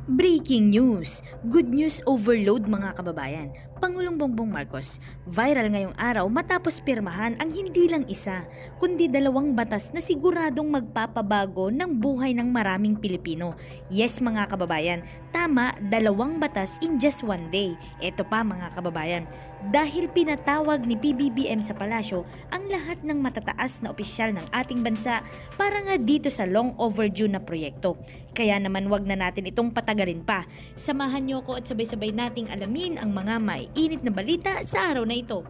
Breaking news! Good news overload mga kababayan. Pangulong Bongbong Marcos, viral ngayong araw matapos pirmahan ang hindi lang isa, kundi 2 batas na siguradong magpapabago ng buhay ng maraming Pilipino. Yes mga kababayan, tama, 2 batas in just one day. Ito pa mga kababayan, dahil pinatawag ni Pbbm sa palasyo ang lahat ng matataas na opisyal ng ating bansa para nga dito sa long overdue na proyekto. Kaya naman wag na natin itong patagalin pa. Samahan niyo ko at sabay-sabay nating alamin ang mga maiinit na balita sa araw na ito.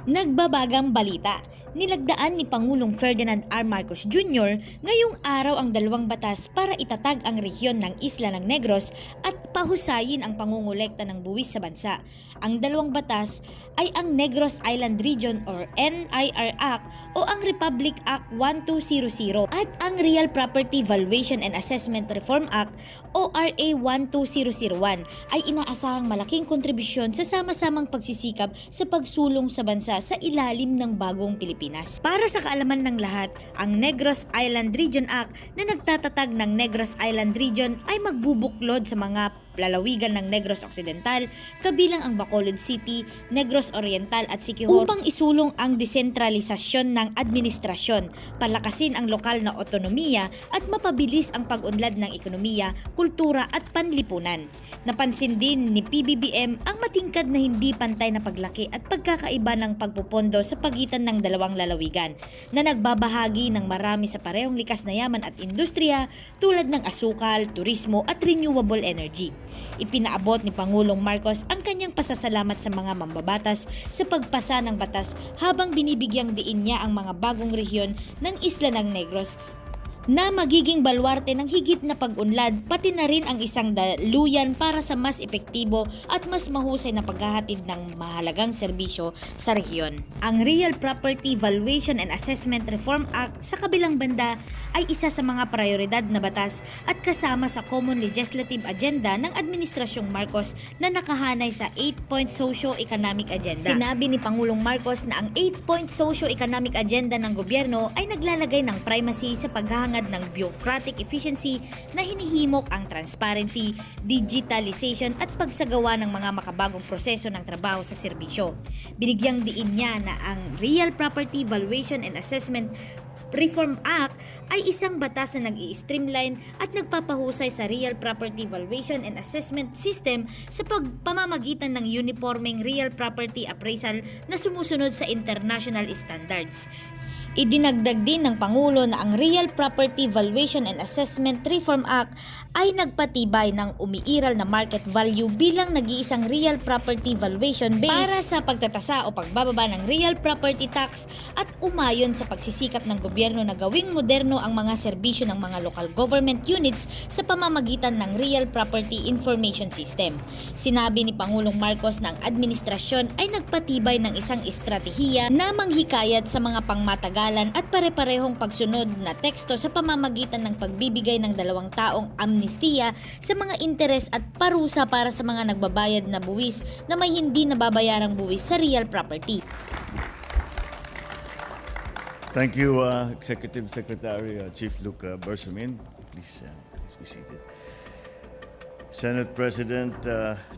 Nagbabagang balita. Nilagdaan ni Pangulong Ferdinand R. Marcos Jr. ngayong araw ang 2 batas para itatag ang rehiyon ng isla ng Negros at pahusayin ang pangungulekta ng buwis sa bansa. Ang 2 batas ay ang Negros Island Region or NIR Act o ang Republic Act 1200 at ang Real Property Valuation and Assessment Reform Act o RA 12001 ay inaasahang malaking kontribusyon sa sama-samang pagsisikap sa pagsulong sa bansa sa ilalim ng bagong Pilipinas. Para sa kaalaman ng lahat, ang Negros Island Region Act na nagtatatag ng Negros Island Region ay magbubuklod sa mga lalawigan ng Negros Occidental, kabilang ang Bacolod City, Negros Oriental at Siquijor upang isulong ang desentralisasyon ng administrasyon, palakasin ang lokal na otonomiya at mapabilis ang pag-unlad ng ekonomiya, kultura at panlipunan. Napansin din ni PBBM ang matingkad na hindi pantay na paglaki at pagkakaiba ng pagpupondo sa pagitan ng 2 lalawigan na nagbabahagi ng marami sa parehong likas na yaman at industriya tulad ng asukal, turismo at renewable energy. Ipinaabot ni Pangulong Marcos ang kanyang pasasalamat sa mga mambabatas sa pagpasa ng batas habang binibigyang diin niya ang mga bagong rehiyon ng isla ng Negros na magiging balwarte ng higit na pag-unlad pati na rin ang isang daluyan para sa mas epektibo at mas mahusay na paghahatid ng mahalagang serbisyo sa rehiyon. Ang Real Property Valuation and Assessment Reform Act sa kabilang banda ay isa sa mga prioridad na batas at kasama sa Common Legislative Agenda ng Administrasyong Marcos na nakahanay sa 8-point Socio-Economic Agenda. Sinabi ni Pangulong Marcos na ang 8-point Socio-Economic Agenda ng gobyerno ay naglalagay ng primacy sa paghahangad ng bureaucratic efficiency na hinihimok ang transparency, digitalization at pagsagawa ng mga makabagong proseso ng trabaho sa serbisyo. Binigyang diin niya na ang Real Property Valuation and Assessment Reform Act ay isang batas na nag-i-streamline at nagpapahusay sa real property valuation and assessment system sa pamamagitan ng uniforming real property appraisal na sumusunod sa international standards. Idinagdag din ng Pangulo na ang Real Property Valuation and Assessment Reform Act ay nagpatibay ng umiiral na market value bilang nag-iisang real property valuation base para sa pagtatasa o pagbababa ng real property tax at umayon sa pagsisikap ng gobyerno na gawing moderno ang mga serbisyo ng mga local government units sa pamamagitan ng Real Property Information System. Sinabi ni Pangulong Marcos na ang administrasyon ay nagpatibay ng isang estratehiya na manghikayat sa mga pangmatagal at pare-parehong pagsunod na teksto sa pamamagitan ng pagbibigay ng 2 taong amnestiya sa mga interes at parusa para sa mga nagbabayad na buwis na may hindi nababayarang buwis sa real property. Thank you, Executive Secretary Chief Luca Bersamin. Please be seated. Senate President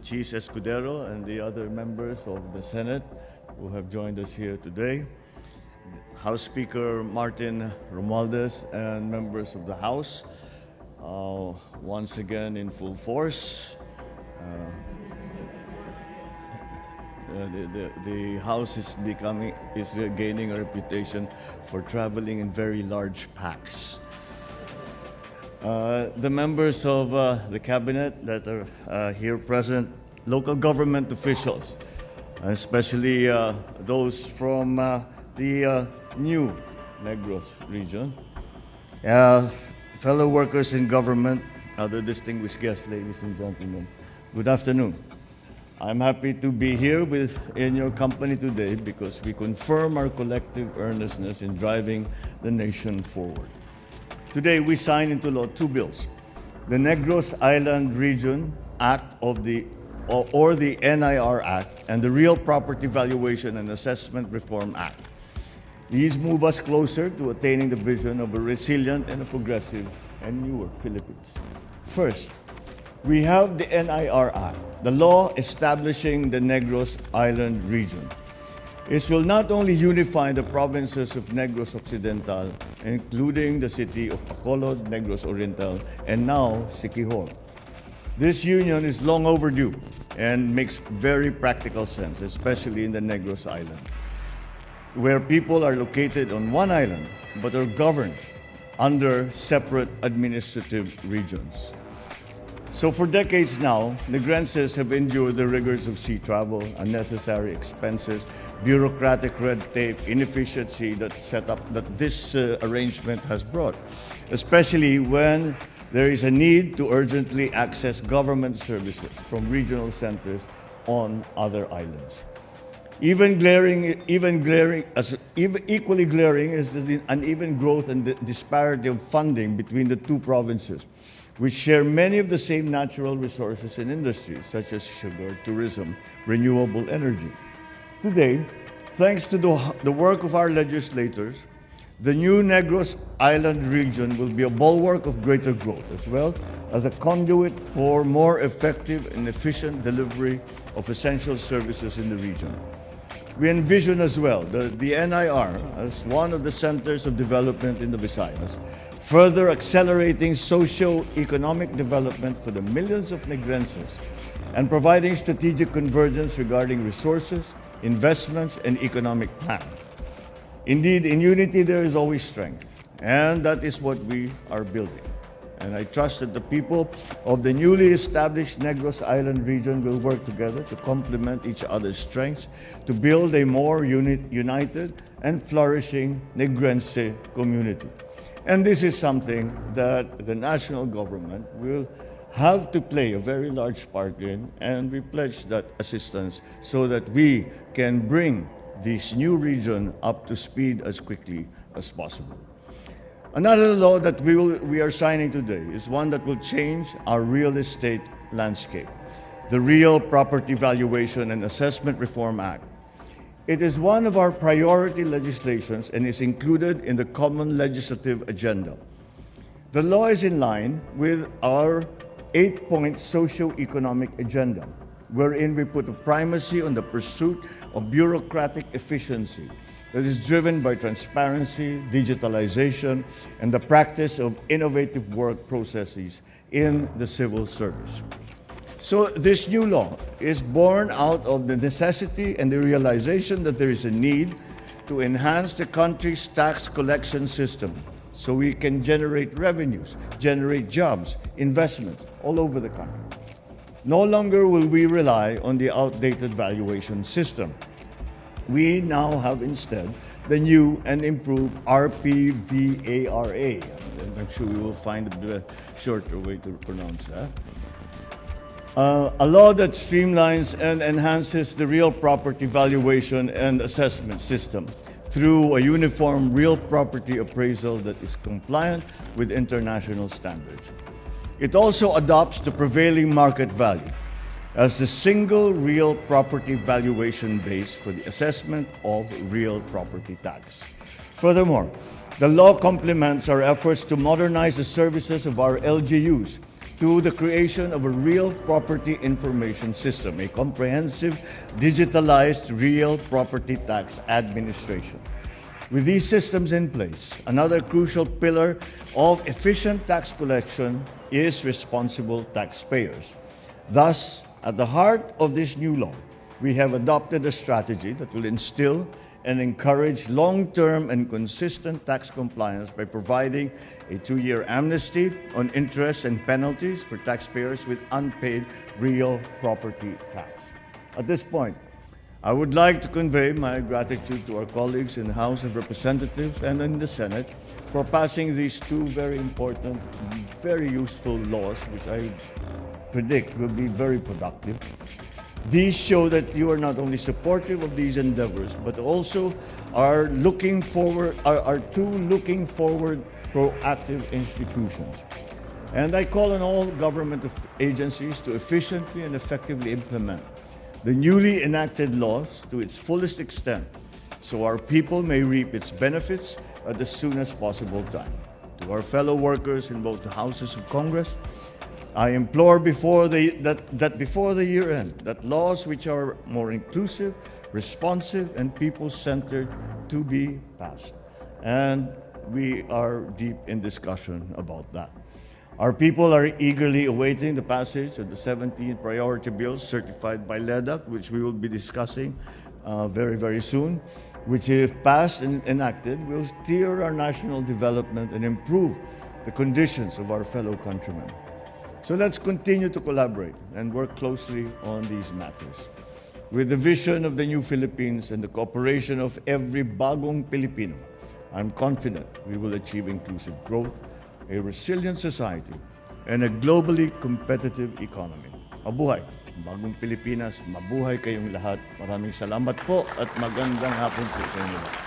Chis Escudero and the other members of the Senate who have joined us here today. House Speaker Martin Romualdez and members of the House, once again in full force. The House is gaining a reputation for traveling in very large packs. The members of the cabinet that are here present, local government officials, especially those from the new Negros region, fellow workers in government, other distinguished guests, ladies and gentlemen, good afternoon. I'm happy to be here in your company today because we confirm our collective earnestness in driving the nation forward. Today we sign into law 2 bills. The Negros Island Region Act of the or the NIR Act, and the Real Property Valuation and Assessment Reform Act. These move us closer to attaining the vision of a resilient and a progressive and newer Philippines. First, we have the NIR Act, the law establishing the Negros Island region. This will not only unify the provinces of Negros Occidental, including the city of Bacolod, Negros Oriental, and now Siquijor. This union is long overdue and makes very practical sense, especially in the Negros Island, where people are located on one island but are governed under separate administrative regions. So for decades now, Negrenses have endured the rigors of sea travel, unnecessary expenses, bureaucratic red tape, inefficiency that this arrangement has brought, especially when there is a need to urgently access government services from regional centers on other islands. Equally glaring is the uneven growth and the disparity of funding between the two provinces, which share many of the same natural resources and industries, such as sugar, tourism, renewable energy. Today, thanks to the work of our legislators, the new Negros Island region will be a bulwark of greater growth, as well as a conduit for more effective and efficient delivery of essential services in the region. We envision as well the NIR as one of the centers of development in the Visayas, further accelerating socio-economic development for the millions of Negrenses and providing strategic convergence regarding resources, investments, and economic plan. Indeed, in unity there is always strength, and that is what we are building. And I trust that the people of the newly established Negros Island region will work together to complement each other's strengths to build a more united and flourishing Negrense community. And this is something that the national government will have to play a very large part in, and we pledge that assistance so that we can bring this new region up to speed as quickly as possible. Another law that we are signing today is one that will change our real estate landscape, the Real Property Valuation and Assessment Reform Act. It is one of our priority legislations and is included in the common legislative agenda. The law is in line with our 8-point socio-economic agenda, wherein we put a primacy on the pursuit of bureaucratic efficiency that is driven by transparency, digitalization, and the practice of innovative work processes in the civil service. So this new law is born out of the necessity and the realization that there is a need to enhance the country's tax collection system so we can generate revenues, generate jobs, investments all over the country. No longer will we rely on the outdated valuation system. We now have instead the new and improved RPVARA. I'm sure we will find a shorter way to pronounce that. A law that streamlines and enhances the real property valuation and assessment system through a uniform real property appraisal that is compliant with international standards. It also adopts the prevailing market value as the single real property valuation base for the assessment of real property tax. Furthermore, the law complements our efforts to modernize the services of our LGUs through the creation of a real property information system, a comprehensive digitalized real property tax administration. With these systems in place, another crucial pillar of efficient tax collection is responsible taxpayers. Thus, at the heart of this new law, we have adopted a strategy that will instill and encourage long-term and consistent tax compliance by providing a 2-year amnesty on interest and penalties for taxpayers with unpaid real property tax. At this point, I would like to convey my gratitude to our colleagues in the House of Representatives and in the Senate for passing these two very important, very useful laws, which I predict will be very productive. These show that you are not only supportive of these endeavors, but also are two looking forward proactive institutions. And I call on all government agencies to efficiently and effectively implement the newly enacted laws to its fullest extent so our people may reap its benefits at the soonest possible time. To our fellow workers in both the houses of Congress, I implore that before the year end, that laws which are more inclusive, responsive, and people-centered to be passed. And we are deep in discussion about that. Our people are eagerly awaiting the passage of the 17 priority bills certified by LEDAC, which we will be discussing very, very soon, which, if passed and enacted, will steer our national development and improve the conditions of our fellow countrymen. So let's continue to collaborate and work closely on these matters. With the vision of the new Philippines and the cooperation of every bagong Pilipino, I'm confident we will achieve inclusive growth, a resilient society, and a globally competitive economy. Mabuhay! Bagong Pilipinas, mabuhay kayong lahat. Maraming salamat po at magandang hapon po sa inyo.